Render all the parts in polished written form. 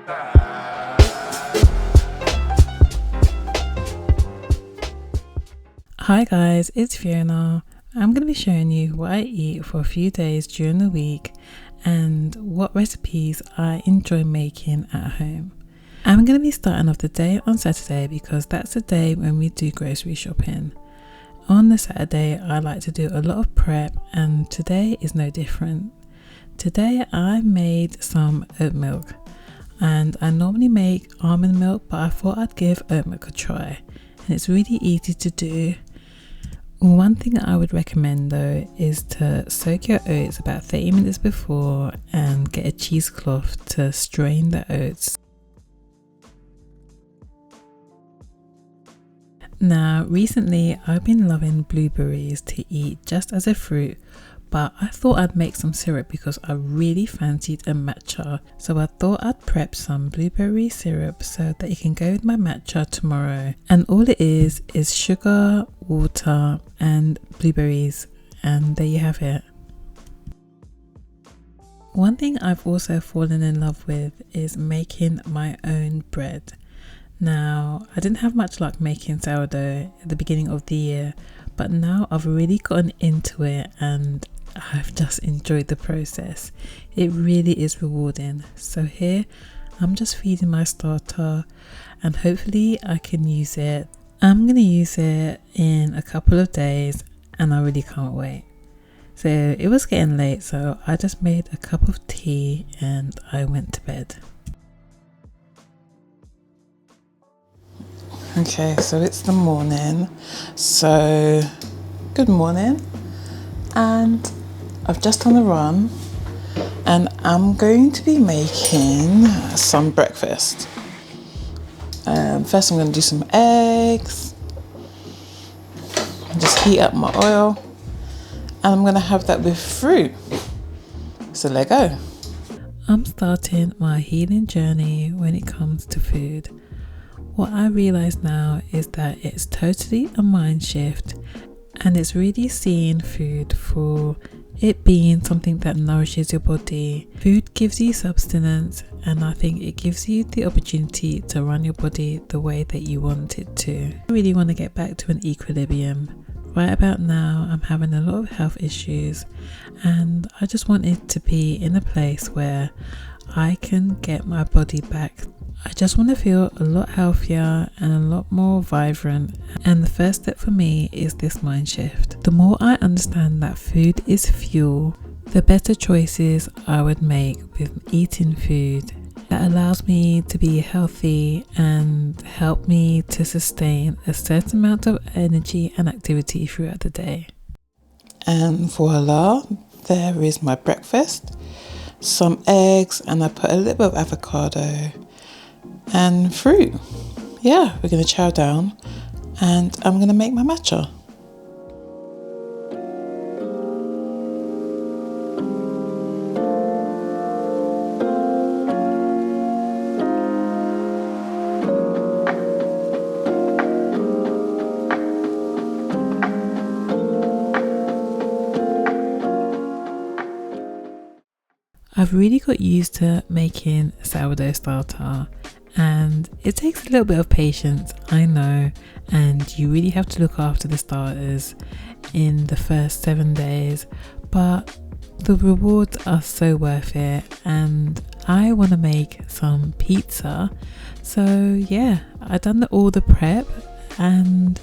Hi guys, it's Fiona. I'm going to be showing you what I eat for a few days during the week and what recipes I enjoy making at home. I'm going to be starting off the day on Saturday because that's the day when we do grocery shopping. On the Saturday, I like to do a lot of prep and today is no different. Today I made some oat milk and I normally make almond milk, but I thought I'd give oat milk a try and it's really easy to do. One thing I would recommend though is to soak your oats about 30 minutes before and get a cheesecloth to strain the oats. Now recently I've been loving blueberries to eat just as a fruit, but I thought I'd make some syrup because I really fancied a matcha. So I thought I'd prep some blueberry syrup so that it can go with my matcha tomorrow. And all it is sugar, water and blueberries, and there you have it. One thing I've also fallen in love with is making my own bread. Now, I didn't have much luck making sourdough at the beginning of the year, but now I've really gotten into it and I've just enjoyed the process. It really is rewarding. So here, I'm just feeding my starter and hopefully I can use it. I'm going to use it in a couple of days and I really can't wait. So it was getting late, so I just made a cup of tea and I went to bed. Okay, so it's the morning. So good morning. And I've just on a run and I'm going to be making some breakfast. First I'm going to do some eggs and just heat up my oil, and I'm going to have that with fruit. So let go. I'm starting my healing journey when it comes to food. What I realise now is that it's totally a mind shift, and it's really seeing food for it being something that nourishes your body. Food gives you sustenance, and I think it gives you the opportunity to run your body the way that you want it to. I really want to get back to an equilibrium. Right about now, I'm having a lot of health issues, and I just want it to be in a place where I can get my body back. I just want to feel a lot healthier and a lot more vibrant, and the first step for me is this mind shift. The more I understand that food is fuel, the better choices I would make with eating food that allows me to be healthy and help me to sustain a certain amount of energy and activity throughout the day. And voila, there is my breakfast. Some eggs, and I put a little bit of avocado and fruit. Yeah, we're going to chow down and I'm going to make my matcha. I've really got used to making sourdough starter, and it takes a little bit of patience, I know, and you really have to look after the starters in the first 7 days, but the rewards are so worth it, and I want to make some pizza. So yeah, I've done all the prep, and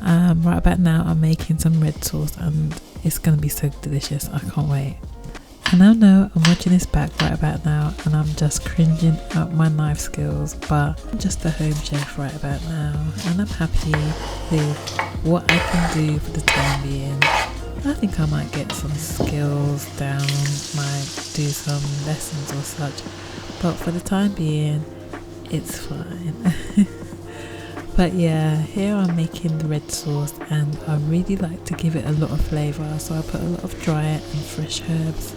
right about now I'm making some red sauce and it's going to be so delicious. I can't wait. And I know I'm watching this back right about now and I'm just cringing at my knife skills, but I'm just a home chef right about now and I'm happy with what I can do for the time being. I think I might get some skills down, might do some lessons or such, but for the time being it's fine. But yeah, here I'm making the red sauce and I really like to give it a lot of flavour, so I put a lot of dry and fresh herbs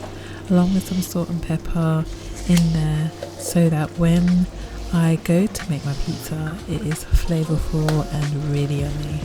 along with some salt and pepper in there so that when I go to make my pizza it is flavourful and really yummy.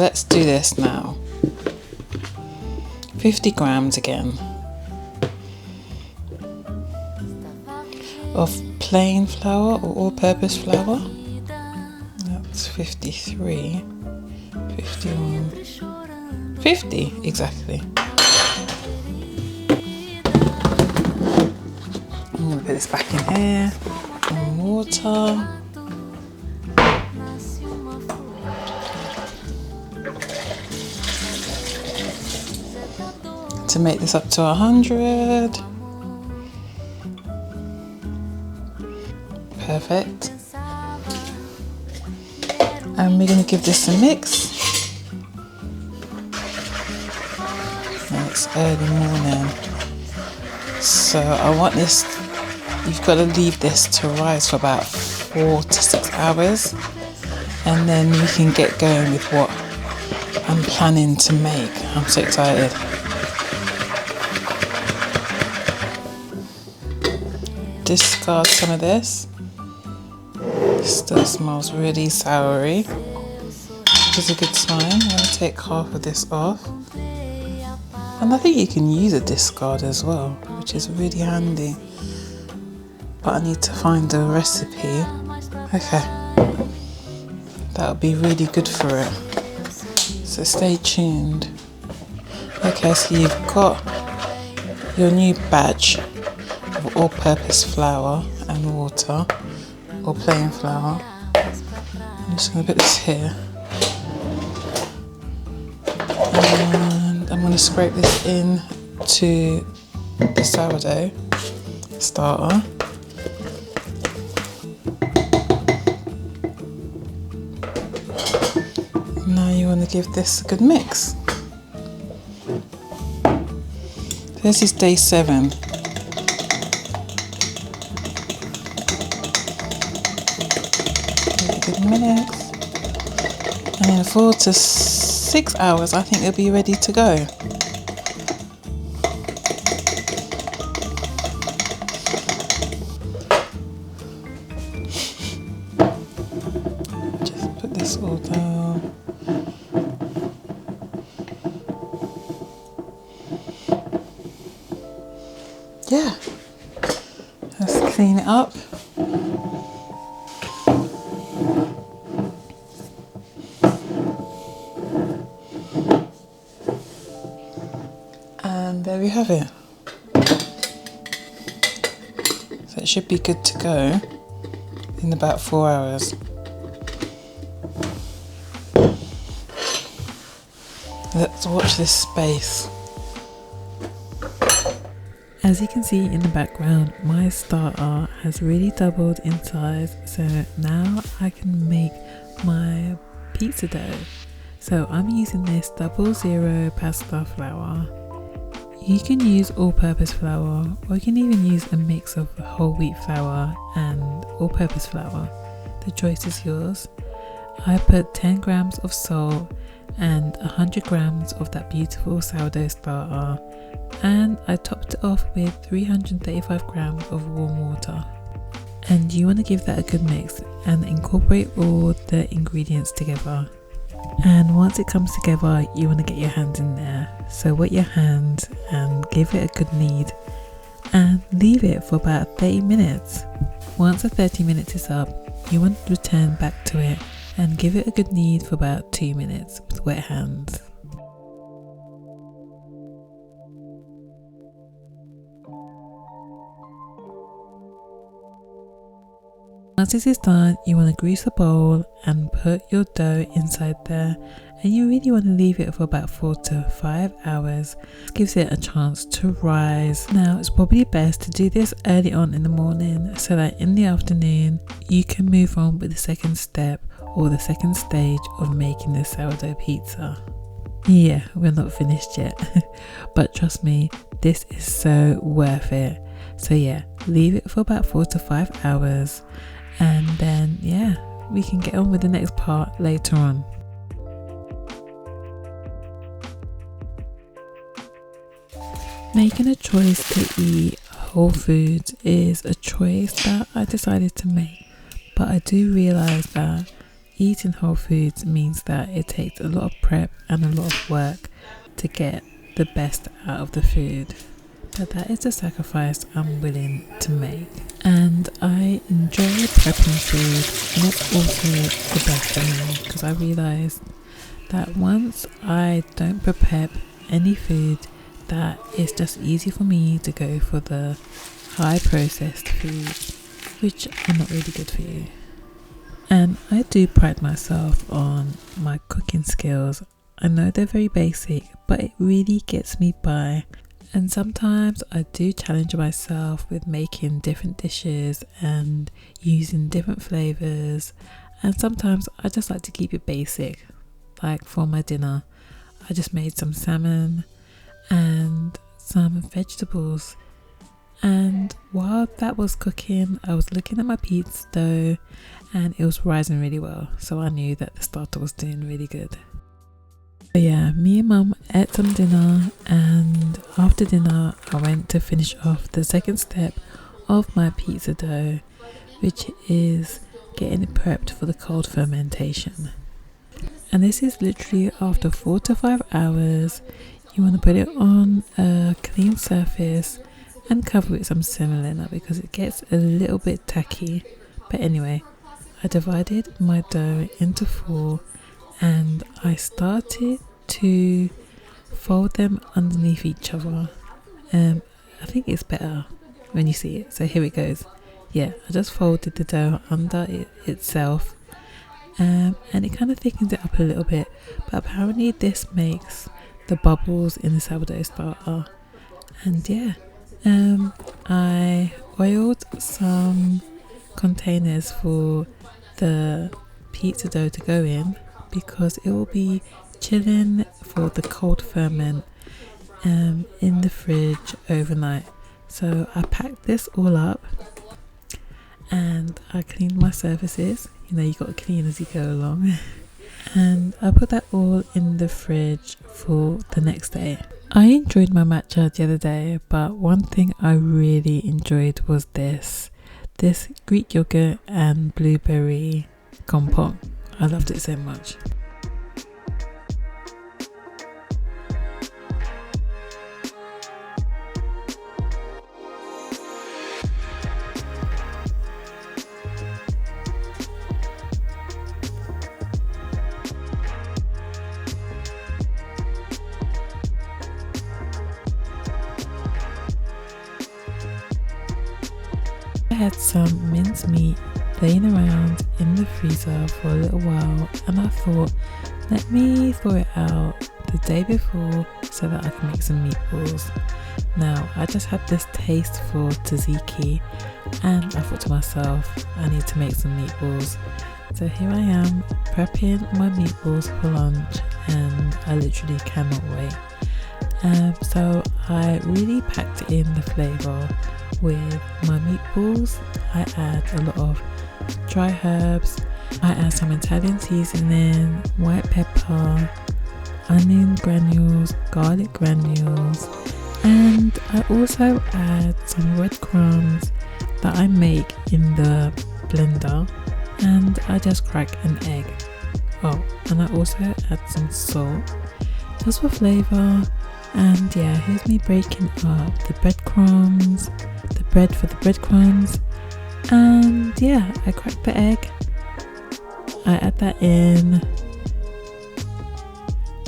let's do this now. 50 grams again of plain flour or all-purpose flour. That's 53, 51, 50 exactly. I'm going to put this back in here. Some water. To make this up to 100. Perfect. And we're going to give this a mix. And it's early morning. So I want this, you've got to leave this to rise for about 4 to 6 hours. And then we can get going with what I'm planning to make. I'm so excited. Discard some of this. It still smells really soury, which is a good sign. I'm going to take half of this off. And I think you can use a discard as well, which is really handy. But I need to find a recipe. Okay. That'll be really good for it. So stay tuned. Okay, so you've got your new batch of all-purpose flour and water, or plain flour. I'm just going to put this here. And I'm going to scrape this in to the sourdough starter. Now you want to give this a good mix. This is day 7. Mix, and in 4 to 6 hours I think it'll be ready to go. Just put this all down. Yeah, let's clean it up. And there we have it. So it should be good to go in about 4 hours. Let's watch this space. As you can see in the background, my starter has really doubled in size, so now I can make my pizza dough. So I'm using this 00 pasta flour. You can use all-purpose flour, or you can even use a mix of whole wheat flour and all-purpose flour. The choice is yours. I put 10 grams of salt and 100 grams of that beautiful sourdough starter, and I topped it off with 335 grams of warm water. And you want to give that a good mix and incorporate all the ingredients together. And once it comes together, you want to get your hands in there. So wet your hands and give it a good knead and leave it for about 30 minutes. Once the 30 minutes is up, you want to return back to it and give it a good knead for about 2 minutes with wet hands. Once this is done, you want to grease a bowl and put your dough inside there, and you really want to leave it for about 4 to 5 hours. This gives it a chance to rise. Now it's probably best to do this early on in the morning so that in the afternoon you can move on with the second step or the second stage of making the sourdough pizza. Yeah, we're not finished yet, but trust me, this is so worth it. So yeah, leave it for about 4 to 5 hours. And then, yeah, we can get on with the next part later on. Making a choice to eat whole foods is a choice that I decided to make. But I do realise that eating whole foods means that it takes a lot of prep and a lot of work to get the best out of the food. But that is a sacrifice I'm willing to make. And I enjoy prepping food, and it's also the best for me, because I realised that once I don't prep any food, that it's just easy for me to go for the high processed foods, which are not really good for you. And I do pride myself on my cooking skills. I know they're very basic, but it really gets me by. And sometimes I do challenge myself with making different dishes and using different flavours. And sometimes I just like to keep it basic. Like for my dinner, I just made some salmon and some vegetables. And while that was cooking, I was looking at my pizza dough and it was rising really well. So I knew that the starter was doing really good. So yeah, me and mum ate some dinner, and after dinner I went to finish off the second step of my pizza dough, which is getting it prepped for the cold fermentation. And this is literally after 4 to 5 hours. You want to put it on a clean surface and cover with some semolina because it gets a little bit tacky. But anyway, I divided my dough into 4 and I started to fold them underneath each other. I think it's better when you see it. So here it goes. Yeah, I just folded the dough under itself, and it kind of thickens it up a little bit. But apparently this makes the bubbles in the sourdough starter. And yeah, I oiled some containers for the pizza dough to go in, because it will be chilling for the cold ferment in the fridge overnight. So I packed this all up and I cleaned my surfaces. You know, you got to clean as you go along. And I put that all in the fridge for the next day. I enjoyed my matcha the other day, but one thing I really enjoyed was this Greek yogurt and blueberry compote. I loved it so much. I had some minced meat laying around in the freezer for a little while, and I thought, let me thaw it out the day before so that I can make some meatballs. Now, I just had this taste for tzatziki and I thought to myself, I need to make some meatballs. So here I am prepping my meatballs for lunch, and I literally cannot wait. So I really packed in the flavour with my meatballs. I add a lot of dry herbs, I add some Italian seasoning, white pepper, onion granules, garlic granules, and I also add some breadcrumbs that I make in the blender, and I just crack an egg. Oh, and I also add some salt just for flavour. And yeah, here's me breaking up the breadcrumbs, the bread for the breadcrumbs, and yeah, I crack the egg, I add that in,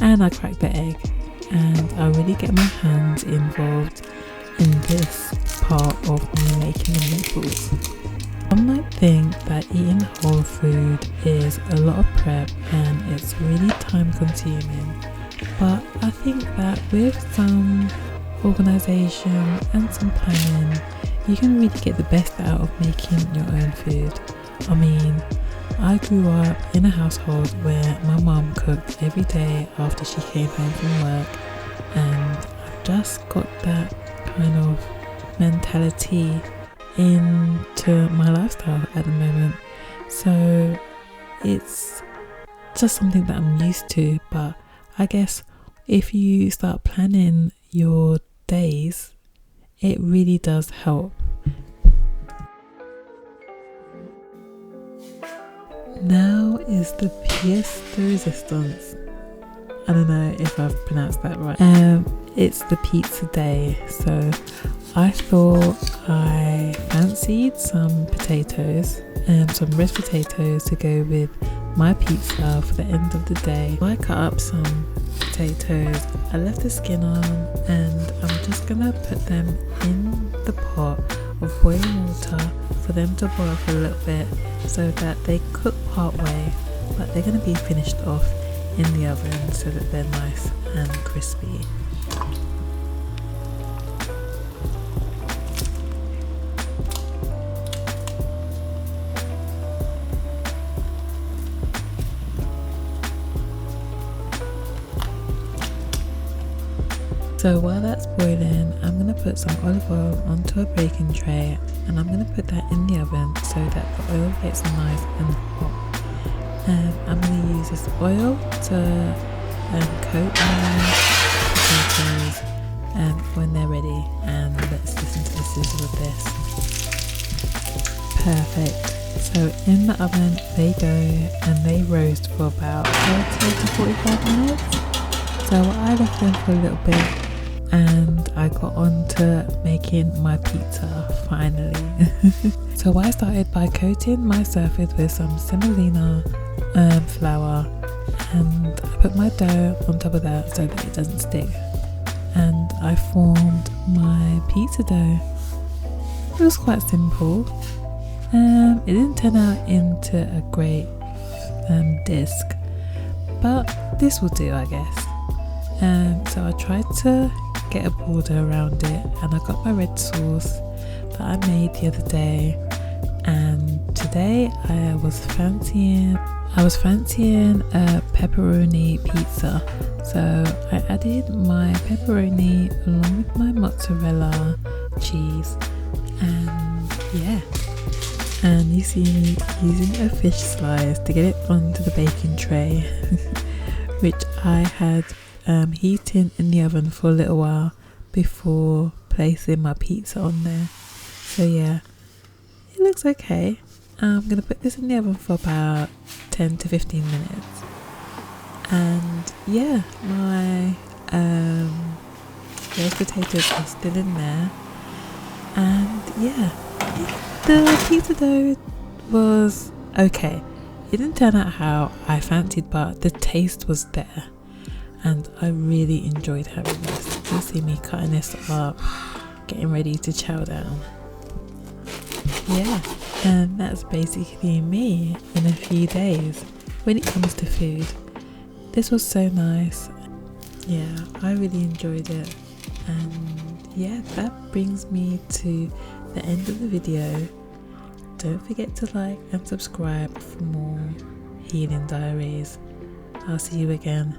and I crack the egg, and I really get my hands involved in this part of me making the meatballs. One might think that eating whole food is a lot of prep and it's really time consuming. But I think that with some organisation and some planning, you can really get the best out of making your own food. I mean, I grew up in a household where my mum cooked every day after she came home from work, and I've just got that kind of mentality into my lifestyle at the moment. So it's just something that I'm used to, but I guess if you start planning your days, it really does help. now is the pièce de résistance. I don't know if I've pronounced that right. It's the pizza day, so I thought I fancied some potatoes, some roast potatoes to go with my pizza for the end of the day. I cut up some potatoes, I left the skin on, and I'm just gonna put them in the pot of boiling water for them to boil for a little bit so that they cook part way, but they're gonna be finished off in the oven so that they're nice and crispy. So while that's boiling, I'm going to put some olive oil onto a baking tray, and I'm going to put that in the oven so that the oil gets nice and hot. I'm going to use this oil to coat my potatoes when they're ready, and let's listen to the sizzle of this. Perfect. So in the oven they go, and they roast for about 30 to 45 minutes. So I left them for a little bit, and I got on to making my pizza finally. So I started by coating my surface with some semolina flour, and I put my dough on top of that so that it doesn't stick, and I formed my pizza dough. It was quite simple. It didn't turn out into a great disc, but this will do, I guess. So I tried to get a border around it, and I got my red sauce that I made the other day, and today I was fancying a pepperoni pizza. So I added my pepperoni along with my mozzarella cheese, and yeah, and you see me using a fish slice to get it onto the baking tray, which I had heating in the oven for a little while before placing my pizza on there. So yeah, it looks okay. I'm gonna put this in the oven for about 10 to 15 minutes, and yeah, my roast potatoes are still in there, and yeah, the pizza dough was okay. It didn't turn out how I fancied, but the taste was there, and I really enjoyed having this. You see me cutting this up, getting ready to chow down. Yeah, and that's basically me in a few days when it comes to food. This was so nice. Yeah, I really enjoyed it. And yeah, that brings me to the end of the video. Don't forget to like and subscribe for more healing diaries. I'll see you again.